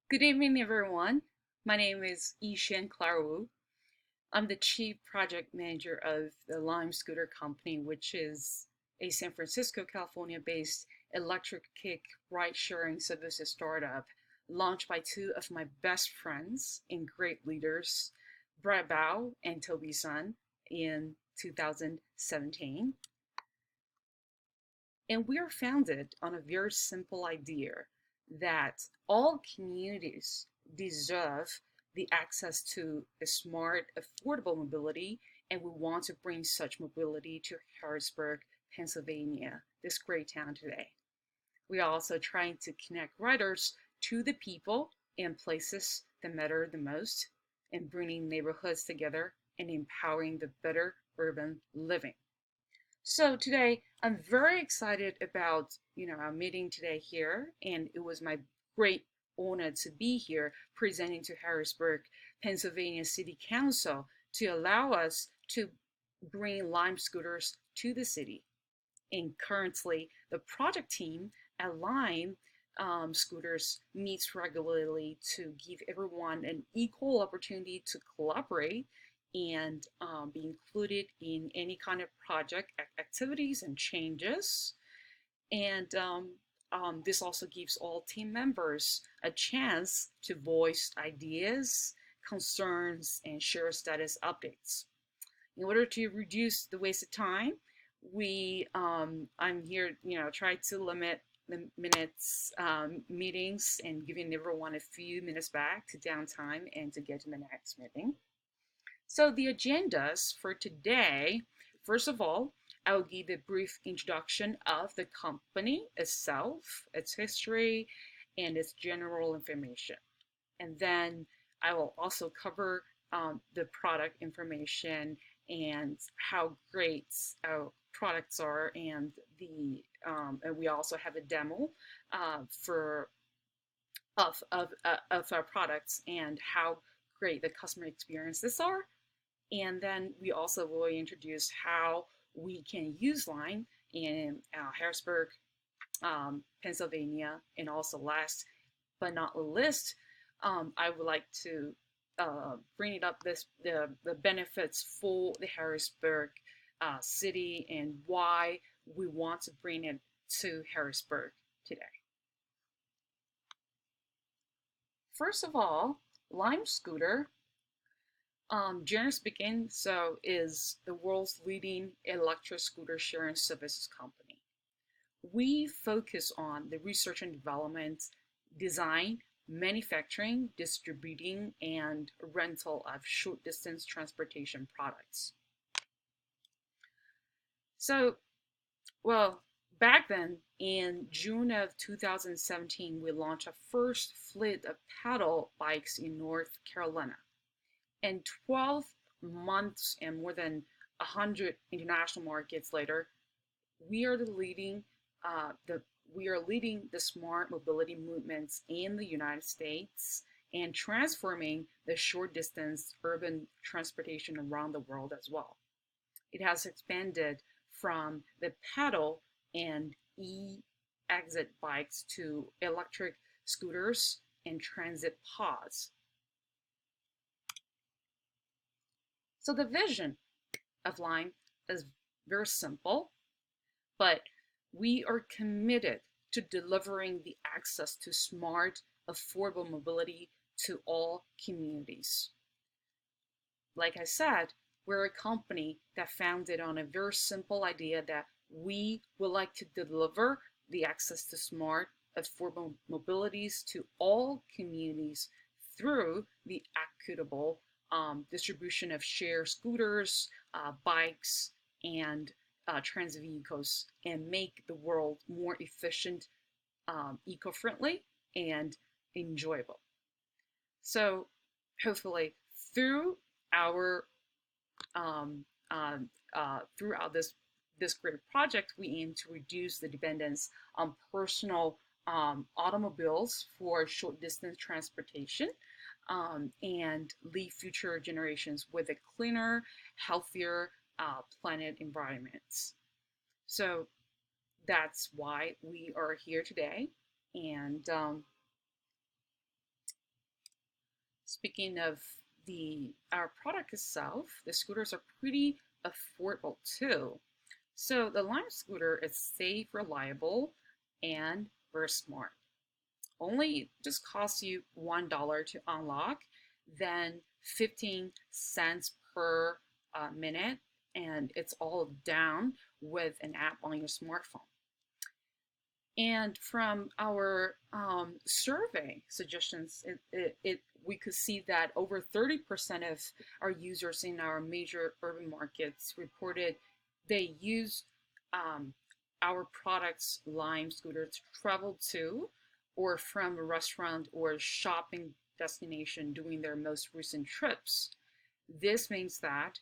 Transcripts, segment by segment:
Good evening, everyone. My name is Yishan Clarwu. I'm the Chief Project Manager of the Lime Scooter Company, which is a San Francisco, California-based electric kick ride-sharing services startup launched by two of my best friends and great leaders, Brett Bao and Toby Sun, in 2017. And we are founded on a very simple idea that all communities deserve the access to a smart, affordable mobility, and we want to bring such mobility to Harrisburg, Pennsylvania, this great town today. We are also trying to connect riders to the people and places that matter the most, and bringing neighborhoods together and empowering the better urban living. So today I'm very excited about our meeting today here, and it was my great honor to be here presenting to Harrisburg, Pennsylvania City Council to allow us to bring Lime scooters to the city. And currently, the project team at Lime Scooters meets regularly to give everyone an equal opportunity to collaborate and be included in any kind of project activities and changes. And this also gives all team members a chance to voice ideas, concerns, and share status updates. In order to reduce the waste of time, I'm here, try to limit the minutes meetings and giving everyone a few minutes back to downtime and to get to the next meeting. So the agendas for today, first of all, I will give a brief introduction of the company itself, its history, and its general information. And then I will also cover the product information and how great our products are, and and we also have a demo for of our products and how great the customer experiences are. And then we also will introduce how we can use Line in Harrisburg, Pennsylvania, and also last but not least, I would like to bring it up the benefits for the Harrisburg city and why we want to bring it to Harrisburg today. First of all, Lime Scooter, generally speaking, is the world's leading electric scooter sharing services company. We focus on the research and development, design, manufacturing, distributing, and rental of short distance transportation products. So, well, back then in June of 2017, we launched our first fleet of paddle bikes in North Carolina. And 12 months and more than 100 international markets later, we are leading the smart mobility movements in the United States and transforming the short distance urban transportation around the world as well. It has expanded from the pedal and e-exit bikes to electric scooters and transit pods. So the vision of Lime is very simple, but we are committed to delivering the access to smart, affordable mobility to all communities. Like I said, we're a company that founded on a very simple idea that we would like to deliver the access to smart, affordable mobilities to all communities through the equitable distribution of shared scooters, bikes, and transit vehicles, and make the world more efficient, eco-friendly, and enjoyable. So hopefully through our throughout this great project, we aim to reduce the dependence on personal automobiles for short distance transportation, and leave future generations with a cleaner, healthier planet environment. So that's why we are here today. And Speaking of our product itself, the scooters are pretty affordable too. So the Lime scooter is safe, reliable, and very smart. Only just costs you $1 to unlock, then 15 cents per minute, and it's all down with an app on your smartphone. And from our survey suggestions, we could see that over 30% of our users in our major urban markets reported they use our products, Lime scooter, to travel to or from a restaurant or shopping destination during their most recent trips. This means that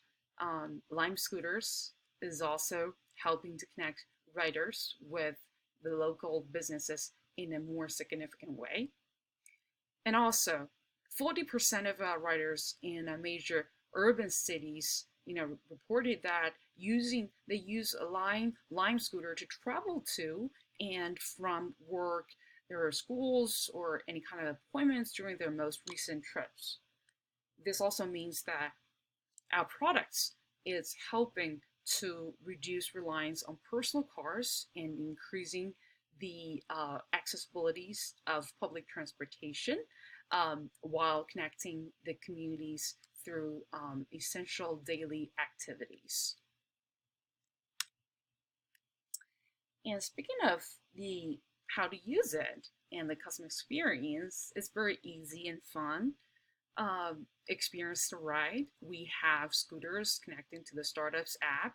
Lime scooters is also helping to connect riders with the local businesses in a more significant way. And also, 40% of riders in major urban cities, reported that they use a Lime scooter to travel to and from work, their schools, or any kind of appointments during their most recent trips. This also means that our products is helping to reduce reliance on personal cars and increasing the accessibilities of public transportation while connecting the communities through essential daily activities. And speaking of the how to use it and the customer experience, it's very easy and fun. Experience to ride. We have scooters connecting to the Startups app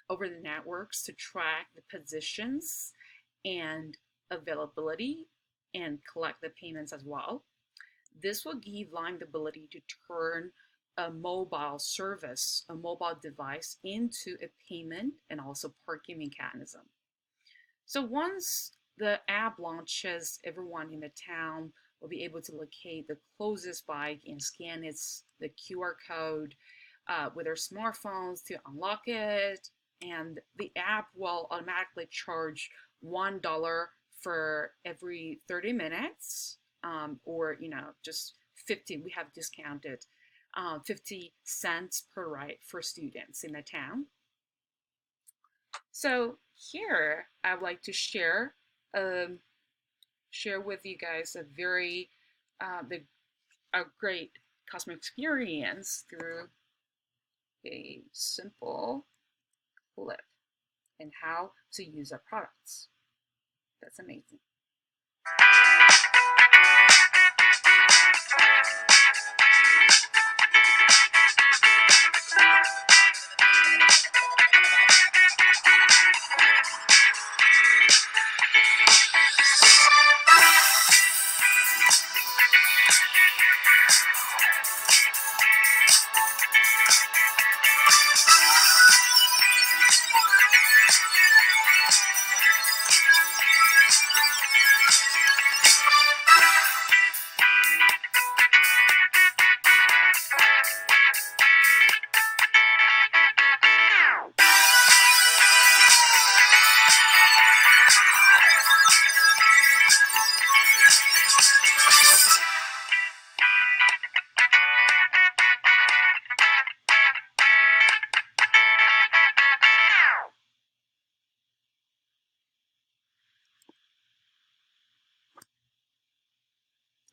over the networks to track the positions and availability and collect the payments as well. This will give Lime the ability to turn a mobile service, a mobile device, into a payment and also parking mechanism. So once the app launches, everyone in the town will be able to locate the closest bike and scan the QR code with their smartphones to unlock it. And the app will automatically charge $1 for every 30 minutes, or just 50. We have discounted 50 cents per ride for students in the town. So here I would like to share with you guys a great customer experience through a simple clip and how to use our products. That's amazing.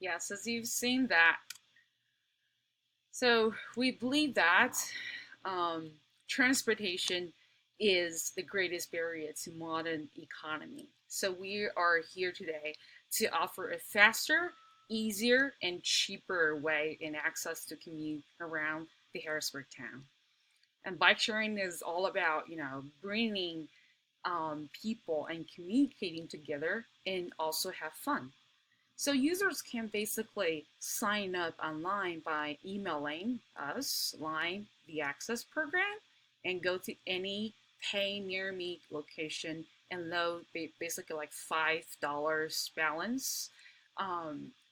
Yes, as you've seen that. So we believe that transportation is the greatest barrier to modern economy. So we are here today to offer a faster, easier, and cheaper way in access to commute around the Harrisburg town. And bike sharing is all about, bringing people and communicating together and also have fun. So users can basically sign up online by emailing us, Lime, the Access program, and go to any Pay Near Me location and load basically like $5 balance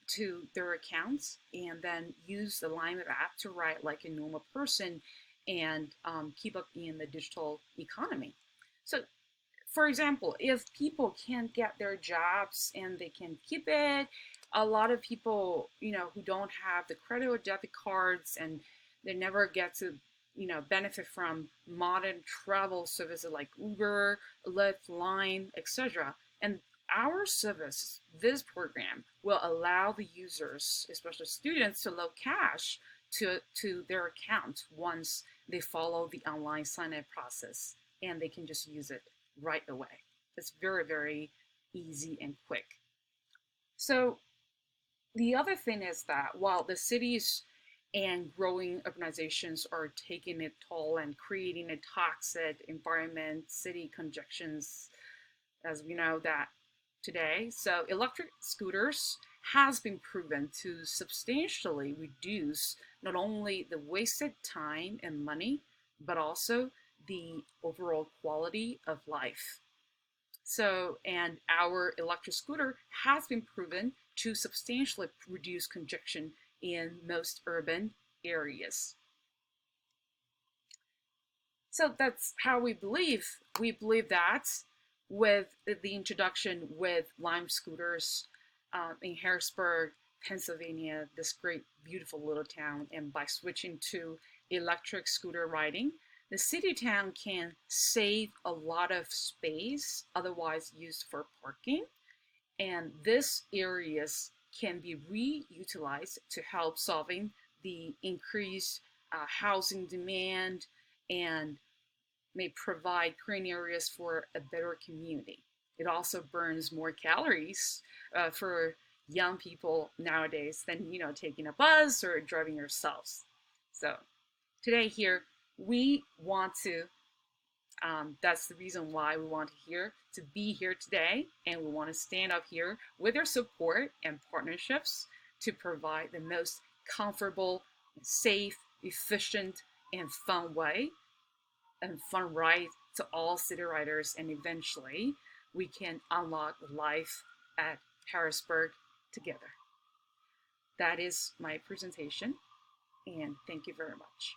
to their accounts, and then use the Lime app to ride like a normal person and keep up in the digital economy. So for example, if people can't get their jobs and they can keep it, a lot of people, who don't have the credit or debit cards, and they never get to, benefit from modern travel services like Uber, Lyft, Line, etc. And our service, this program, will allow the users, especially students, to load cash to their account once they follow the online sign-up process, and they can just use it right away. It's very, very easy and quick. So the other thing is that while the cities and growing urbanizations are taking a toll and creating a toxic environment, city congestions, as we know that today, so electric scooters has been proven to substantially reduce not only the wasted time and money, but also the overall quality of life. So, and our electric scooter has been proven to substantially reduce congestion in most urban areas. So that's how we believe. We believe that with the introduction with Lime scooters in Harrisburg, Pennsylvania, this great, beautiful little town, and by switching to electric scooter riding, the city town can save a lot of space otherwise used for parking, and these areas can be reutilized to help solving the increased housing demand, and may provide green areas for a better community. It also burns more calories for young people nowadays than taking a bus or driving yourselves. So today here we want to. That's the reason why we want to be here today, and we want to stand up here with our support and partnerships to provide the most comfortable, safe, efficient, and fun way and fun ride to all city riders, and eventually we can unlock life at Harrisburg together. That is my presentation, and thank you very much.